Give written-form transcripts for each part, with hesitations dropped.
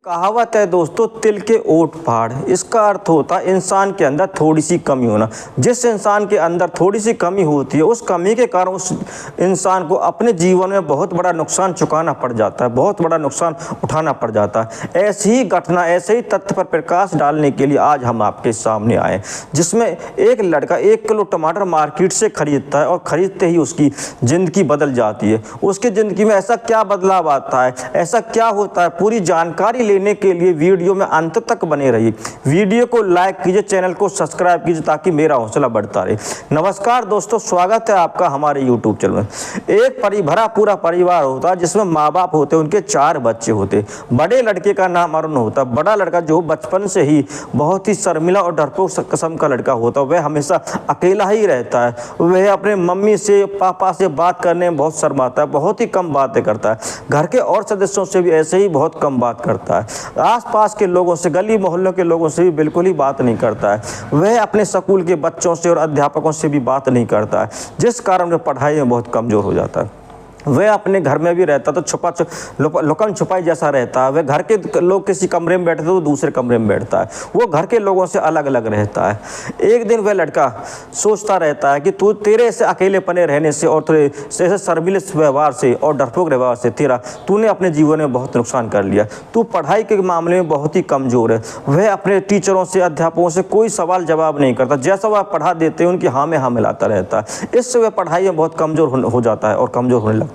कहावत है दोस्तों, तिल के ओट पहाड़। इसका अर्थ होता है इंसान के अंदर थोड़ी सी कमी होना। जिस इंसान के अंदर थोड़ी सी कमी होती है, उस कमी के कारण उस इंसान को अपने जीवन में बहुत बड़ा नुकसान चुकाना पड़ जाता है, बहुत बड़ा नुकसान उठाना पड़ जाता है। ऐसी ही घटना, ऐसे ही तथ्य पर प्रकाश डालने के लिए आज हम आपके सामने आए, जिसमें एक लड़का 1 किलो टमाटर मार्केट से खरीदता है और खरीदते ही उसकी ज़िंदगी बदल जाती है। उसकी ज़िंदगी में ऐसा क्या बदलाव आता है, ऐसा क्या होता है, पूरी जानकारी लेने के लिए वीडियो में अंत तक बने रहिए। वीडियो को लाइक कीजिए, चैनल को सब्सक्राइब कीजिए ताकि मेरा हौसला बढ़ता रहे। नमस्कार दोस्तों, स्वागत है आपका हमारे यूट्यूब चैनल में। एक भरा पूरा परिवार होता है जिसमें माँ बाप होते, उनके 4 बच्चे होते। बड़े लड़के का नाम अरुण होता। बड़ा लड़का जो बचपन से ही बहुत ही शर्मिला और डरपोक किस्म का लड़का होता, वह हमेशा अकेला ही रहता है। वह अपने मम्मी से, पापा से बात करने में बहुत शर्माता है, बहुत ही कम बातें करता है। घर के और सदस्यों से भी ऐसे ही बहुत कम बात करता है। आसपास के लोगों से, गली मोहल्लों के लोगों से भी बिल्कुल ही बात नहीं करता है। वह अपने स्कूल के बच्चों से और अध्यापकों से भी बात नहीं करता है, जिस कारण वह पढ़ाई में बहुत कमज़ोर हो जाता है। वह अपने घर में भी रहता तो लुकन छुपाई जैसा रहता है। वह घर के लोग किसी कमरे में बैठते तो दूसरे कमरे में बैठता है। वो घर के लोगों से अलग अलग रहता है। एक दिन वह लड़का सोचता रहता है कि तेरे से अकेलेपने रहने से और तेरे ऐसे शर्मीले व्यवहार से और डरपोक व्यवहार से तूने अपने जीवन में बहुत नुकसान कर लिया। तू पढ़ाई के मामले में बहुत ही कमज़ोर है। वह अपने टीचरों से, अध्यापकों से कोई सवाल जवाब नहीं करता। जैसा वह पढ़ा देते हैं उनकी हाँ में हाँ मिलाता रहता है। इससे वह पढ़ाई में बहुत कमज़ोर हो जाता है और कमज़ोर होने लगता है।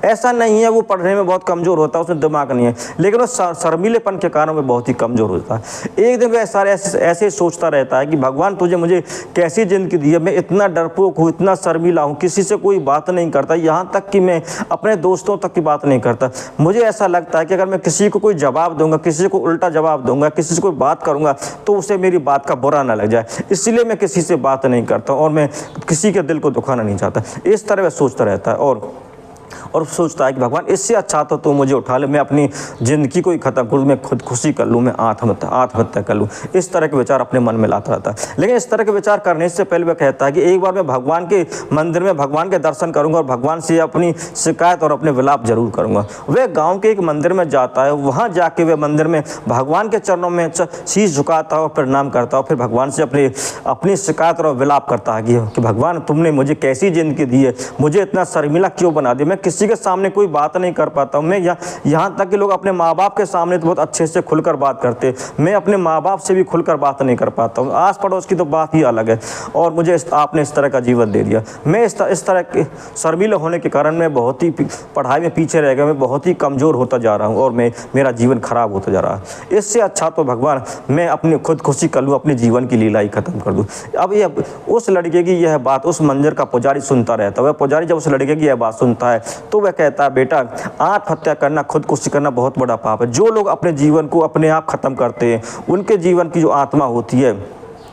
ऐसा नहीं है वो पढ़ने में बहुत कमज़ोर होता है, उसमें दिमाग नहीं है, लेकिन वो शर्मीलेपन के कारण वो बहुत ही कमज़ोर होता है। एक दिन वह सारे ऐसे सोचता रहता है कि भगवान तुझे मुझे कैसी ज़िंदगी दी है। मैं इतना डरपोक हूँ, इतना शर्मीला हूँ, किसी से कोई बात नहीं करता, यहाँ तक कि मैं अपने दोस्तों तक की बात नहीं करता। मुझे ऐसा लगता है कि अगर मैं किसी को कोई जवाब दूंगा, किसी को उल्टा जवाब दूंगा, किसी से कोई बात करूँगा तो उसे मेरी बात का बुरा ना लग जाए, इसलिए मैं किसी से बात नहीं करता और मैं किसी के दिल को दुखाना नहीं चाहता। इस तरह वह सोचता रहता है और सोचता है कि भगवान इससे अच्छा तो तू मुझे उठा ले, मैं अपनी ज़िंदगी को ही ख़त्म करूँ, मैं खुदकुशी कर लूँ, मैं आत्महत्या कर लूँ। इस तरह के विचार अपने मन में लाता रहता है। लेकिन इस तरह के विचार करने से पहले वह कहता है कि एक बार मैं भगवान के मंदिर में भगवान के दर्शन करूँगा और भगवान से अपनी शिकायत और अपने विलाप जरूर करूँगा। वह गाँव के एक मंदिर में जाता है। वहाँ जाके वह मंदिर में भगवान के चरणों में शीश झुकाता है और प्रणाम करता है। फिर भगवान से अपनी शिकायत और विलाप करता है कि भगवान तुमने मुझे कैसी ज़िंदगी दी है, मुझे इतना शर्मिला क्यों बना दिया, मैं किसी के सामने कोई बात नहीं कर पाता हूँ। मैं यहाँ तक कि लोग अपने माँ बाप के सामने तो बहुत अच्छे से खुलकर बात करते, मैं अपने माँ बाप से भी खुलकर बात नहीं कर पाता हूँ। आस पड़ोस की तो बात ही अलग है और मुझे आपने इस तरह का जीवन दे दिया। मैं इस तरह के शर्मीले होने के कारण मैं बहुत ही पढ़ाई में पीछे रह गया, मैं बहुत ही कमज़ोर होता जा रहा हूँ और मेरा जीवन खराब होता जा रहा है। इससे अच्छा तो भगवान मैं अपनी खुदकुशी कर लूँ, अपने जीवन की लीला ही खत्म कर दूँ। अब उस लड़के की यह बात उस मंदिर का पुजारी सुनता रहता है। वह पुजारी जब उस लड़के की यह बात सुनता है तो वह कहता है, बेटा आत्महत्या करना, खुदकुशी करना बहुत बड़ा पाप है। जो लोग अपने जीवन को अपने आप खत्म करते हैं, उनके जीवन की जो आत्मा होती है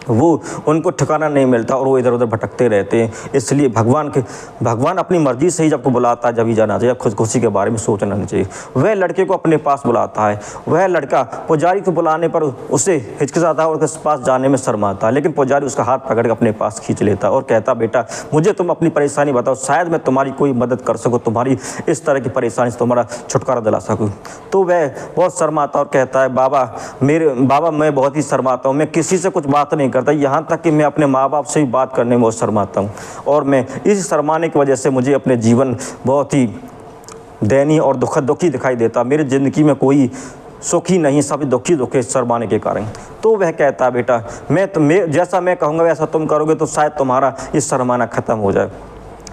वो उनको ठिकाना नहीं मिलता और वो इधर उधर भटकते रहते हैं। इसलिए भगवान अपनी मर्जी से ही जब को बुलाता है जब ही जाना चाहिए, खुदकुशी के बारे में सोचना नहीं चाहिए। वह लड़के को अपने पास बुलाता है। वह लड़का पुजारी को बुलाने पर उसे हिचकिचाता है और उसके पास जाने में शर्माता है, लेकिन पुजारी उसका हाथ पकड़ के अपने पास खींच लेता है और कहता, बेटा मुझे तुम अपनी परेशानी बताओ, शायद मैं तुम्हारी कोई मदद कर सकूँ, तुम्हारी इस तरह की परेशानी से तुम्हारा छुटकारा दिला सकूँ। तो वह बहुत शर्माता और कहता है, बाबा मैं बहुत ही शर्माता हूँ, मैं किसी से कुछ बात नहीं करता, यहाँ तक कि मैं अपने माँ बाप से भी बात करने में बहुत शर्माता हूँ और मैं इस शर्माने की वजह से मुझे अपने जीवन बहुत ही दयनीय और दुखी दिखाई देता। मेरी ज़िंदगी में कोई सुखी नहीं, सभी दुखी शर्माने के कारण। तो वह कहता है, बेटा मैं जैसा मैं कहूँगा वैसा तुम करोगे तो शायद तुम्हारा ये शर्माना ख़त्म हो जाए।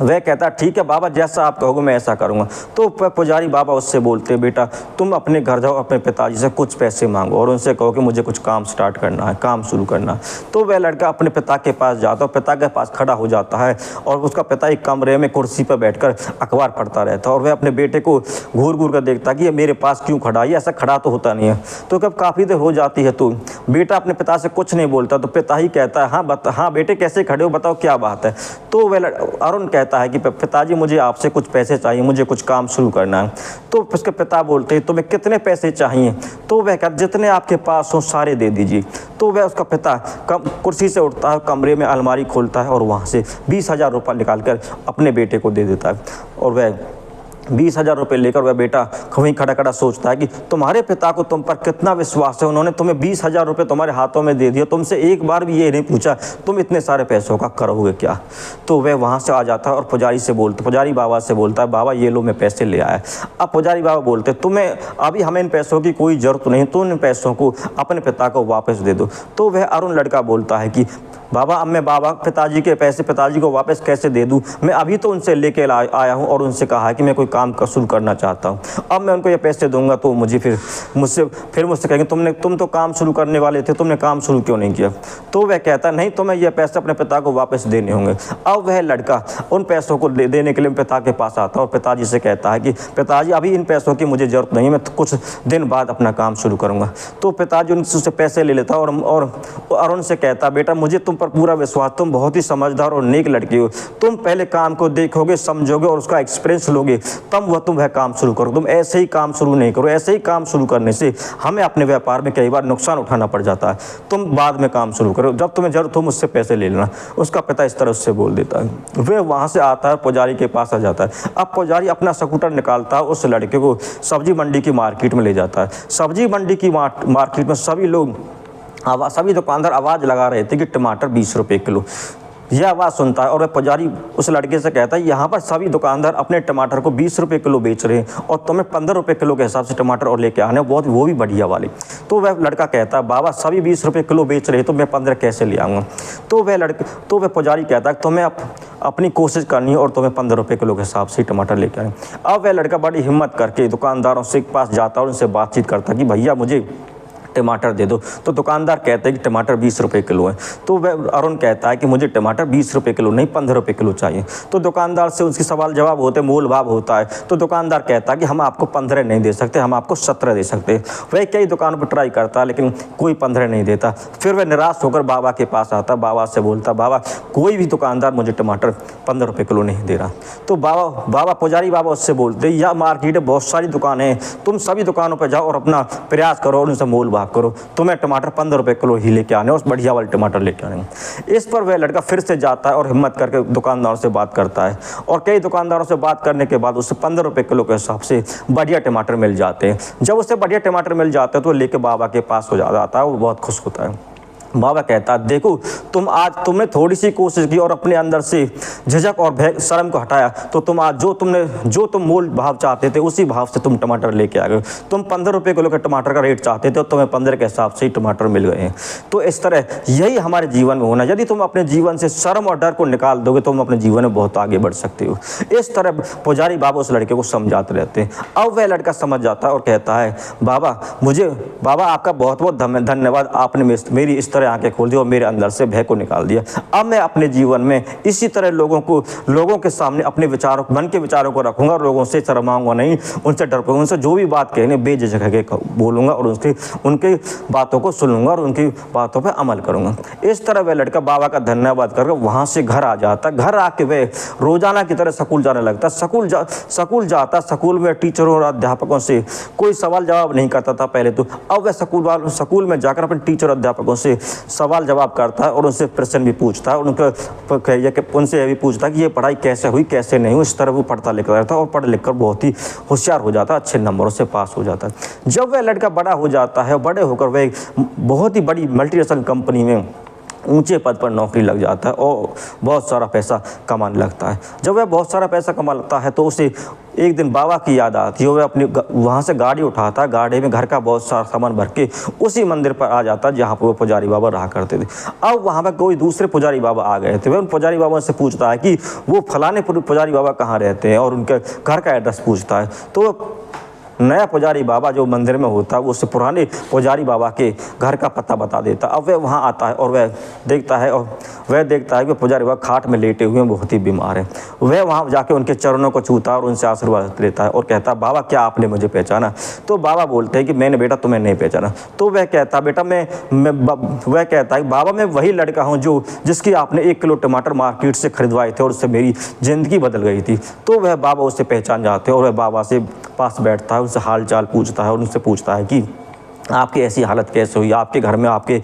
वह कहता है, ठीक है बाबा, जैसा आप कहोगे मैं ऐसा करूँगा। तो पुजारी बाबा उससे बोलते, बेटा तुम अपने घर जाओ, अपने पिताजी से कुछ पैसे मांगो और उनसे कहो कि मुझे कुछ काम स्टार्ट करना है, काम शुरू करना है। तो वह लड़का अपने पिता के पास जाता है, पिता के पास खड़ा हो जाता है और उसका पिता एक कमरे में कुर्सी पर बैठकर अखबार पढ़ता रहता है और वह अपने बेटे को घूर घूर कर देखता कि ये मेरे पास क्यों खड़ा है, ऐसा खड़ा तो होता नहीं है। तो जब काफ़ी देर हो जाती है तो बेटा अपने पिता से कुछ नहीं बोलता, तो पिता ही कहता है, हाँ बेटे कैसे खड़े हो, बताओ क्या बात है। तो वह अरुण कहता है कि पिताजी मुझे आपसे कुछ पैसे चाहिए, मुझे कुछ काम शुरू करना है। तो उसके पिता बोलते हैं, तुम्हें कितने पैसे चाहिए? तो वह कहता, जितने आपके पास हो सारे दे दीजिए। तो वह उसका पिता कुर्सी से उठता है, कमरे में अलमारी खोलता है और वहाँ से 20,000 रुपये निकाल कर अपने बेटे को दे देता है और वह 20,000 रुपये लेकर वह बेटा वहीं खड़ा खड़ा सोचता है कि तुम्हारे पिता को तुम पर कितना विश्वास है, उन्होंने तुम्हें 20,000 रुपये तुम्हारे हाथों में दे दिया, तुमसे एक बार भी ये नहीं पूछा तुम इतने सारे पैसों का करोगे क्या। तो वह वहाँ से आ जाता है और पुजारी बाबा से बोलता है, बाबा ये लो मैं पैसे ले आया। अब पुजारी बाबा बोलते तुम्हें अभी हमें इन पैसों की कोई ज़रूरत नहीं, तुम इन पैसों को अपने पिता को वापस दे दो। तो वह अरुण लड़का बोलता है कि बाबा अब मैं पिताजी के पैसे पिताजी को वापस कैसे दे दूं, मैं अभी तो उनसे लेके आया हूं और उनसे कहा है कि मैं कोई काम शुरू करना चाहता हूं, अब मैं उनको ये पैसे दूंगा तो मुझे मुझसे कहेंगे तुम तो काम शुरू करने वाले थे, तुमने काम शुरू क्यों नहीं किया। तो वह कहता नहीं तुम्हें ये पैसे अपने पिता को वापस देने होंगे। अब वह लड़का उन पैसों को देने के लिए पिता के पास आता है और पिताजी से कहता है कि पिताजी अभी इन पैसों की मुझे ज़रूरत नहीं, मैं कुछ दिन बाद अपना काम शुरू करूँगा। तो पिताजी उनसे पैसे ले लेता और अरुण से कहता बेटा मुझे तुम पर पूरा विश्वास, तुम बहुत ही समझदार और नेक लड़की हो, तुम पहले काम को देखोगे समझोगे और उसका एक्सपीरियंस लोगे तब तुम वह काम शुरू करो, तुम ऐसे ही काम शुरू नहीं करो, ऐसे ही काम शुरू करने से हमें अपने व्यापार में कई बार नुकसान उठाना पड़ जाता है, तुम बाद में काम शुरू करो, जब तुम्हें जरूरत हो मुझसे पैसे ले लेना। उसका पिता इस तरह उससे बोल देता है। वह वहाँ से आता है पुजारी के पास आ जाता है। अब पुजारी अपना स्कूटर निकालता है, उस लड़के को सब्जी मंडी की मार्केट में ले जाता है। सब्जी मंडी की मार्केट में सभी दुकानदार आवाज़ लगा रहे थे कि टमाटर 20 रुपये किलो। यह आवाज़ सुनता है और वह पुजारी उस लड़के से कहता है यहाँ पर सभी दुकानदार अपने टमाटर को 20 रुपये किलो बेच रहे हैं और तुम्हें 15 रुपये किलो के हिसाब से टमाटर और लेके आने बहुत वो भी बढ़िया वाले। तो वह लड़का कहता है बाबा सभी 20 रुपये किलो बेच रहे हैं तो मैं 15 कैसे ले आऊँगा। तो वह पुजारी कहता है तुम्हें अपनी कोशिश करनी है और तुम्हें 15 रुपये किलो के हिसाब से टमाटर लेके आए। अब वह लड़का बड़ी हिम्मत करके दुकानदारों से पास जाता है और उनसे बातचीत करता है कि भैया मुझे टमाटर दे दो। तो दुकानदार कहते हैं कि टमाटर 20 रुपये किलो है। तो वह अरुण कहता है कि मुझे टमाटर 20 रुपये किलो नहीं 15 रुपये किलो चाहिए। तो दुकानदार से उसकी सवाल जवाब होते मोल भाव होता है। तो दुकानदार कहता है कि हम आपको 15 नहीं दे सकते, हम आपको 17 दे सकते। वह कई दुकानों पर ट्राई करता है लेकिन कोई 15 नहीं देता। फिर वह निराश होकर बाबा के पास आता, बाबा से बोलता बाबा कोई भी दुकानदार मुझे टमाटर 15 रुपये किलो नहीं दे रहा। तो बाबा पुजारी बाबा उससे बोलते यह मार्केट में बहुत सारी दुकानें हैं, तुम सभी दुकानों पर जाओ और अपना प्रयास करो और उनसे मोल करो, तुम्हें टमाटर 15 रुपये किलो ही लेके आने और बढ़िया वाले टमाटर लेके आने। इस पर वह लड़का फिर से जाता है और हिम्मत करके दुकानदारों से बात करता है और कई दुकानदारों से बात करने के बाद उसे 15 रुपये किलो के हिसाब से बढ़िया टमाटर मिल जाते हैं। जब उसे बढ़िया टमाटर मिल जाते हैं तो लेके बाबा के पास हो जाता है, वो बहुत खुश होता है। बाबा कहता है देखो तुमने थोड़ी सी कोशिश की और अपने अंदर से झिझक और भय शर्म को हटाया तो तुम आज जो तुम मोल भाव चाहते थे उसी भाव से तुम टमाटर लेके आ गए। तुम 15 रुपये किलो के टमाटर का रेट चाहते थे और तुम्हें 15 के हिसाब से ही टमाटर मिल गए हैं। तो इस तरह यही हमारे जीवन में होना, यदि तुम अपने जीवन से शर्म और डर को निकाल दोगे तुम अपने जीवन में बहुत आगे बढ़ सकते हो। इस तरह पुजारी बाबा उस लड़के को समझाते रहते हैं। अब वह लड़का समझ जाता है और कहता है बाबा आपका बहुत बहुत धन्यवाद, आपने मेरी इस आंखें खोल दी और मेरे अंदर से भय को निकाल दिया। अब मैं अपने जीवन में इसी तरह लोगों के सामने अपने मन के विचारों को रखूंगा और लोगों से शर्माऊंगा नहीं, उनसे डर पाऊंगा, उनसे जो भी बात कहने बेझिझक के बोलूंगा और उनके बातों को सुनूंगा और उनकी बातों पर अमल करूंगा। इस तरह वह लड़का बाबा का धन्यवाद करके वहां से घर आ जाता। घर आके वह रोजाना की तरह स्कूल जाने लगता। स्कूल जाता, स्कूल में टीचरों और अध्यापकों से कोई सवाल जवाब नहीं करता था पहले तो। अब वह स्कूल में जाकर अपने टीचर अध्यापकों से सवाल जवाब करता है और उनसे प्रश्न भी पूछता है और उनसे यह भी पूछता है कि ये पढ़ाई कैसे हुई कैसे नहीं हुई। इस तरह वो पढ़ता लिखता रहता है और पढ़ लिख कर बहुत ही होशियार हो जाता है, अच्छे नंबरों से पास हो जाता है। जब वह लड़का बड़ा हो जाता है, बड़े होकर वह बहुत ही बड़ी मल्टीनेशनल कंपनी में ऊंचे पद पर नौकरी लग जाता है और बहुत सारा पैसा कमाने लगता है। जब वह बहुत सारा पैसा कमा लेता है तो उसे एक दिन बाबा की याद आती है। वह अपनी वहाँ से गाड़ी उठाता है, गाड़ी में घर का बहुत सारा सामान भर के उसी मंदिर पर आ जाता है जहाँ पर वो पुजारी बाबा रहा करते थे। अब वहाँ पर कोई दूसरे पुजारी बाबा आ गए थे। वह उन पुजारी बाबा से पूछता है कि वो फलाने पुजारी बाबा कहाँ रहते हैं और उनके घर का एड्रेस पूछता है। तो नया पुजारी बाबा जो मंदिर में होता है वो उससे पुराने पुजारी बाबा के घर का पता बता देता। अब वह वहाँ आता है और वह देखता है कि पुजारी बाबा खाट में लेटे हुए हैं, बहुत ही बीमार है। वह वहाँ जाके उनके चरणों को छूता है और उनसे आशीर्वाद लेता है और कहता है बाबा क्या आपने मुझे पहचाना। तो बाबा बोलते हैं कि मैंने बेटा तुम्हें नहीं पहचाना। तो वह कहता बेटा वह कहता है बाबा मैं वही लड़का हूँ जिसकी आपने 1 किलो टमाटर मार्केट से खरीदवाए थे और उससे मेरी ज़िंदगी बदल गई थी। तो वह बाबा उससे पहचान जाते हैं और वह बाबा से पास बैठता है, उनसे हाल चाल पूछता है और उनसे पूछता है कि आपकी ऐसी हालत कैसे हुई, आपके घर में आपके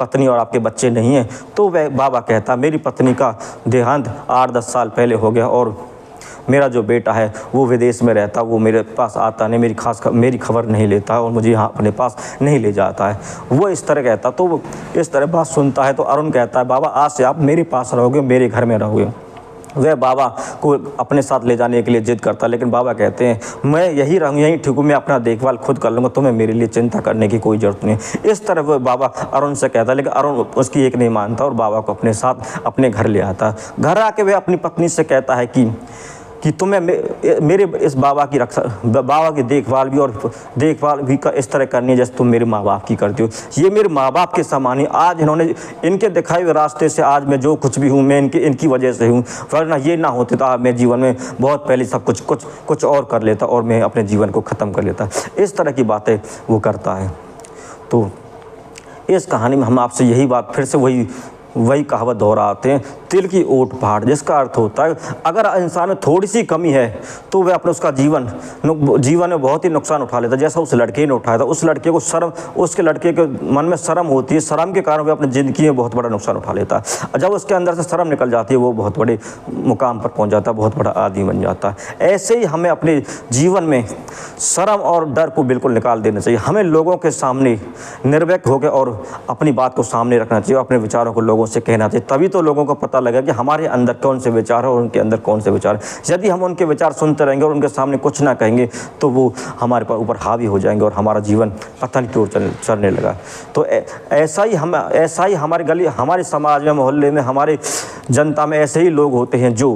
पत्नी और आपके बच्चे नहीं हैं। तो वह बाबा कहता मेरी पत्नी का देहांत 8-10 साल पहले हो गया और मेरा जो बेटा है वो विदेश में रहता, वो मेरे पास आता नहीं, मेरी खबर नहीं लेता और मुझे यहाँ अपने पास नहीं ले जाता है, वो इस तरह कहता। तो वो इस तरह बात सुनता है तो अरुण कहता है बाबा आज से आप मेरे पास रहोगे, मेरे घर में रहोगे। वह बाबा को अपने साथ ले जाने के लिए जिद करता है, लेकिन बाबा कहते हैं मैं यहीं रहूँ, यहीं ठीक हूँ, मैं अपना देखभाल खुद कर लूँगा, तुम्हें मेरे लिए चिंता करने की कोई ज़रूरत नहीं। इस तरह वह बाबा अरुण से कहता है, लेकिन अरुण उसकी एक नहीं मानता और बाबा को अपने साथ अपने घर ले आता। घर आके वह अपनी पत्नी से कहता है कि तुम्हें मेरे इस बाबा की रक्षा, बाबा की देखभाल भी इस तरह करनी है जैसे तुम मेरे माँ बाप की करती हो। ये मेरे माँ बाप के समान ही, आज इन्होंने इनके दिखाए हुए रास्ते से आज मैं जो कुछ भी हूँ मैं इनकी वजह से हूँ, वरना ये ना होते तो आज मैं जीवन में बहुत पहले सब कुछ और कर लेता और मैं अपने जीवन को ख़त्म कर लेता। इस तरह की बातें वो करता है। तो इस कहानी में हम आपसे यही बात फिर से वही कहावत दोहराते हैं, तिल की ओट पहाड़, जिसका अर्थ होता है अगर इंसान में थोड़ी सी कमी है तो वह अपने उसका जीवन में बहुत ही नुकसान उठा लेता है। जैसा उस लड़के ने उठाया था, उस लड़के को उसके लड़के के मन में शर्म होती है, शर्म के कारण वह अपनी ज़िंदगी में बहुत बड़ा नुकसान उठा लेता है। जब उसके अंदर से शर्म निकल जाती है वो बहुत बड़े मुकाम पर पहुँच जाता है, बहुत बड़ा आदमी बन जाता है। ऐसे ही हमें अपने जीवन में शर्म और डर को बिल्कुल निकाल देना चाहिए। हमें लोगों के सामने निर्भीक होकर और अपनी बात को सामने रखना चाहिए, अपने विचारों को लोगों से कहना चाहिए, तभी तो लोगों को पता लगेगा कि हमारे अंदर कौन से विचार है और उनके अंदर कौन से विचार है। यदि हम उनके विचार सुनते रहेंगे और उनके सामने कुछ ना कहेंगे तो वो हमारे ऊपर हावी हो जाएंगे और हमारा जीवन पतन की ओर चलने लगा। तो ऐसा ही हमारे गली, हमारे समाज में, मोहल्ले में, हमारे जनता में ऐसे ही लोग होते हैं जो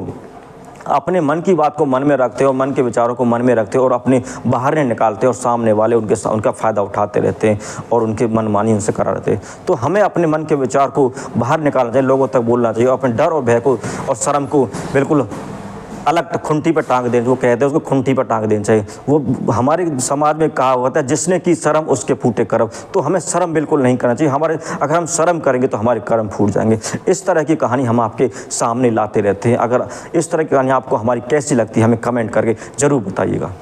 अपने मन की बात को मन में रखते और मन के विचारों को मन में रखते और अपने बाहर नहीं निकालते और सामने वाले उनका फ़ायदा उठाते रहते हैं और उनके मनमानी उनसे करा रहते हैं। तो हमें अपने मन के विचार को बाहर निकालना चाहिए, लोगों तक बोलना चाहिए, अपने डर और भय को और शर्म को बिल्कुल अलग खुंटी पर टांग दें, वो कहते हैं उसको खुंटी पर टांग देना चाहिए। वो हमारे समाज में कहा होता है जिसने की शर्म उसके फूटे कर्म। तो हमें शर्म बिल्कुल नहीं करना चाहिए। अगर हम शर्म करेंगे तो हमारे कर्म फूट जाएंगे। इस तरह की कहानी हम आपके सामने लाते रहते हैं। अगर इस तरह की कहानी आपको हमारी कैसी लगती है हमें कमेंट करके ज़रूर बताइएगा।